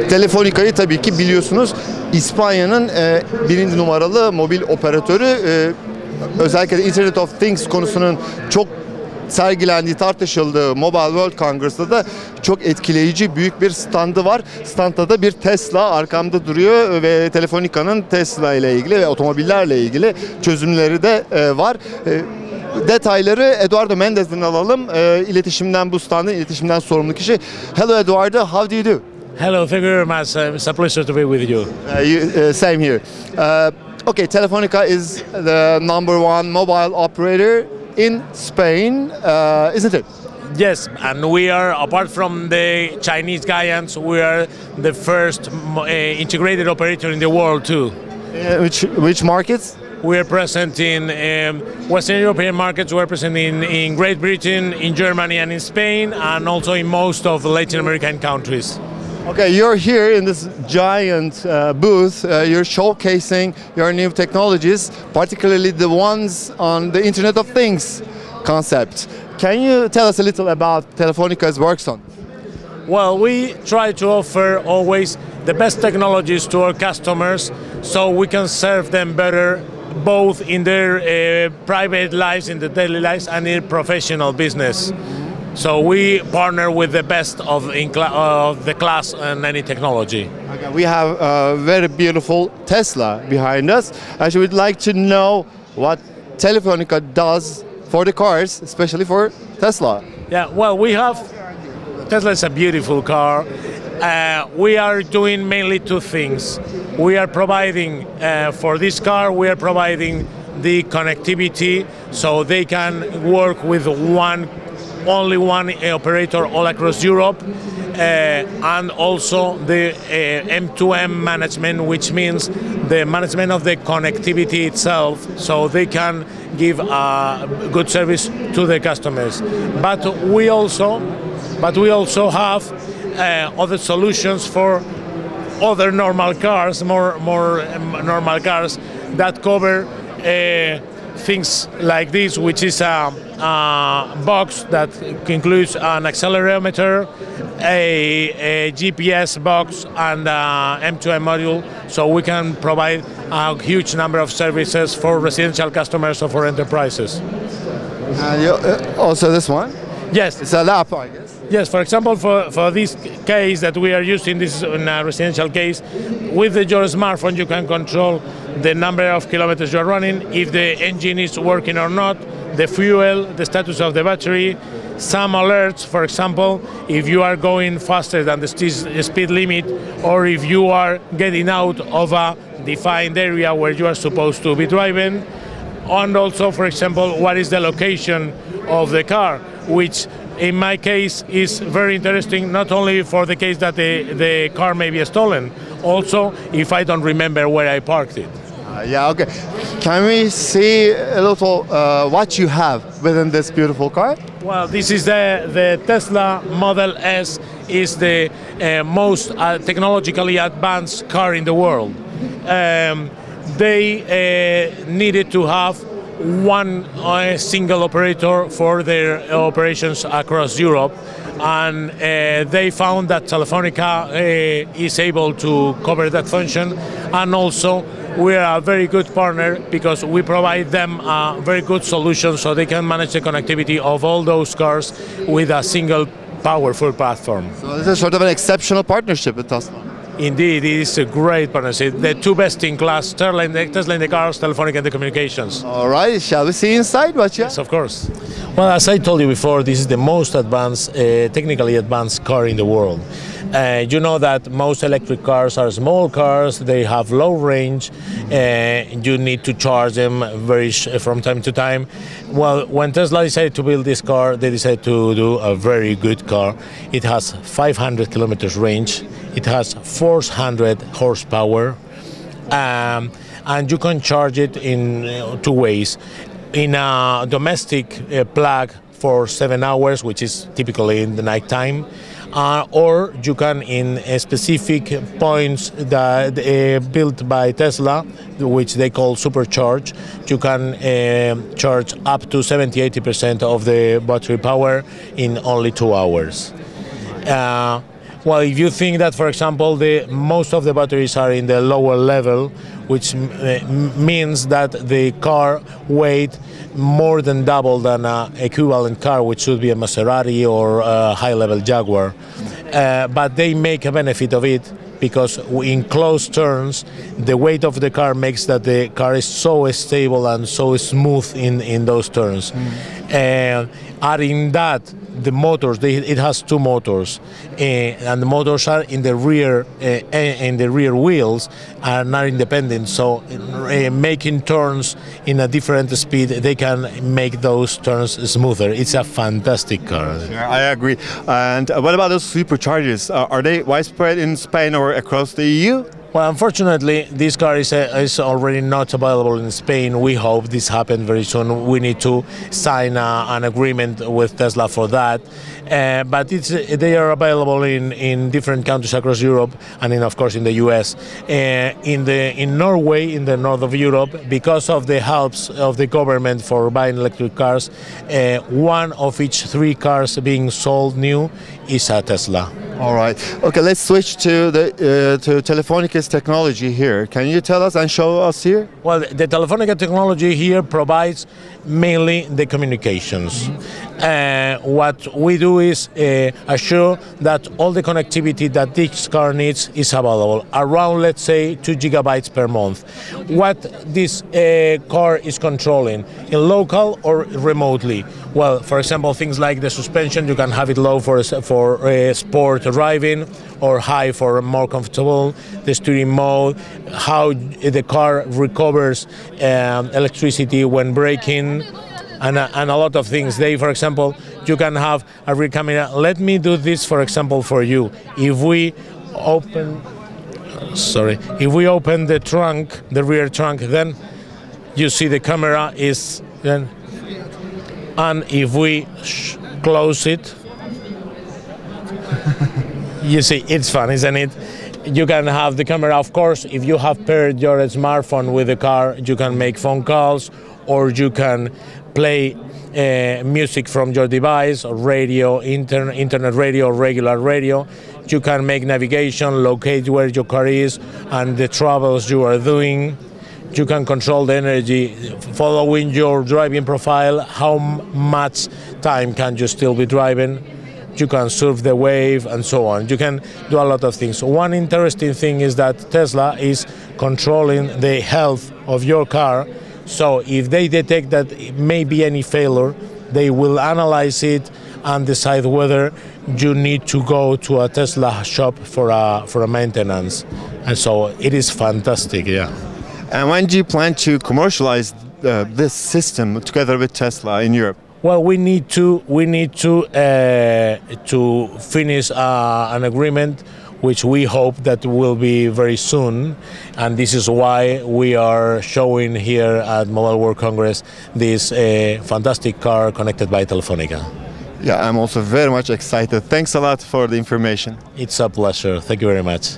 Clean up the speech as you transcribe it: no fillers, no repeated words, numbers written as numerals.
Telefonica'yı tabii ki biliyorsunuz. İspanya'nın birinci numaralı mobil operatörü. Özellikle de Internet of Things konusunun çok sergilendiği, tartışıldığı Mobile World Congress'ta da çok etkileyici büyük bir standı var. Standta da bir Tesla arkamda duruyor ve Telefonica'nın Tesla ile ilgili ve otomobillerle ilgili çözümleri de var. Detayları Eduardo Mendez'den alalım. İletişimden, bu standın iletişimden sorumlu kişi. Hello Eduardo, how do you do? Hello, thank you very much. It's a pleasure to be with you. Same here. Okay, Telefonica is the #1 mobile operator in Spain, isn't it? Yes, and we are, apart from the Chinese giants, we are the first integrated operator in the world too. Which markets? We are present in Western European markets, we are present in Great Britain, in Germany and in Spain, and also in most of the Latin American countries. Okay, you're here in this giant booth. You're showcasing your new technologies, particularly the ones on the Internet of Things concept. Can you tell us a little about Telefonica's works on? Well, we try to offer always the best technologies to our customers so we can serve them better both in their private lives, in their daily lives, and in professional business. So we partner with the best of the class in any technology. Okay, we have a very beautiful Tesla behind us. I would like to know what Telefonica does for the cars, especially for Tesla. Yeah, well, Tesla is a beautiful car. We are doing mainly two things. We are providing, for this car, we are providing the connectivity so they can work with only one operator all across Europe, and also the M2M management, which means the management of the connectivity itself, so they can give a good service to the customers. But we also have other solutions for other normal cars, more normal cars that cover things like this, which is a box that includes an accelerometer, a GPS box, and M2M module, so we can provide a huge number of services for residential customers or for enterprises. Also this one? Yes. It's a lap, I guess. Yes, for example, for this case that we are using, this is in a residential case, with your smartphone you can control the number of kilometers you're running, if the engine is working or not, the fuel, the status of the battery, some alerts, for example, if you are going faster than the speed limit, or if you are getting out of a defined area where you are supposed to be driving, and also, for example, what is the location of the car, which in my case is very interesting, not only for the case that the car may be stolen, also if I don't remember where I parked it. Yeah, okay. Can we see a little what you have within this beautiful car? Well, this is the Tesla Model S, is the most technologically advanced car in the world. They needed to have one single operator for their operations across Europe, and they found that Telefonica is able to cover that function, and also we are a very good partner because we provide them a very good solution so they can manage the connectivity of all those cars with a single powerful platform. So this is sort of an exceptional partnership with Tesla. Indeed, it is a great partnership. The two best in class, Tesla in the cars, Telefonica in the communications. All right, shall we see inside what you have? Yes, of course. Well, as I told you before, this is the most advanced, technically advanced car in the world. You know that most electric cars are small cars, they have low range, you need to charge them from time to time. Well, when Tesla decided to build this car, they decided to do a very good car. It has 500 kilometers range, it has 400 horsepower, and you can charge it in two ways. In a domestic plug for 7 hours, which is typically in the night time, or you can in specific points that built by Tesla, which they call supercharge, you can charge up to 70-80% of the battery power in only 2 hours. Well, if you think that, for example, most of the batteries are in the lower level, which means that the car weight more than double than an equivalent car, which should be a Maserati or a high-level Jaguar. But they make a benefit of it because in close turns, the weight of the car makes that the car is so stable and so smooth in those turns. Adding that, the motors, it has two motors, and the motors are in the rear wheels, are not independent. So making turns in a different speed, they can make those turns smoother. It's a fantastic car. Yeah, I agree. And what about those superchargers? Are they widespread in Spain or across the EU? Well, unfortunately, this car is already not available in Spain. We hope this happens very soon. We need to sign an agreement with Tesla for that. But they are available in different countries across Europe and, of course, in the US. In Norway, in the north of Europe, because of the helps of the government for buying electric cars, one of each 3 cars being sold new is a Tesla. All right. Okay, let's switch to Telefonica's technology here. Can you tell us and show us here? Well, the Telefonica technology here provides mainly the communications. What we do is assure that all the connectivity that this car needs is available, around, let's say, 2 gigabytes per month. What this car is controlling, in local or remotely? Well, for example, things like the suspension, you can have it low for sport driving or high for more comfortable, the steering mode, how the car recovers electricity when braking, and a lot of things. For example, you can have a rear camera. Let me do this, for example, for you. If we open the trunk, the rear trunk, then you see the camera is then. And if we close it, you see, it's fun, isn't it? You can have the camera, of course, if you have paired your smartphone with the car, you can make phone calls, or you can play music from your device, or radio, internet radio, or regular radio. You can make navigation, locate where your car is, and the travels you are doing. You can control the energy, following your driving profile, how much time can you still be driving. You can surf the wave and so on. You can do a lot of things. One interesting thing is that Tesla is controlling the health of your car. So if they detect that it may be any failure, they will analyze it and decide whether you need to go to a Tesla shop for a maintenance. And so it is fantastic, yeah. And when do you plan to commercialize this system together with Tesla in Europe? Well, we need to finish an agreement, which we hope that will be very soon, and this is why we are showing here at Mobile World Congress this fantastic car connected by Telefonica. Yeah, I'm also very much excited. Thanks a lot for the information. It's a pleasure. Thank you very much.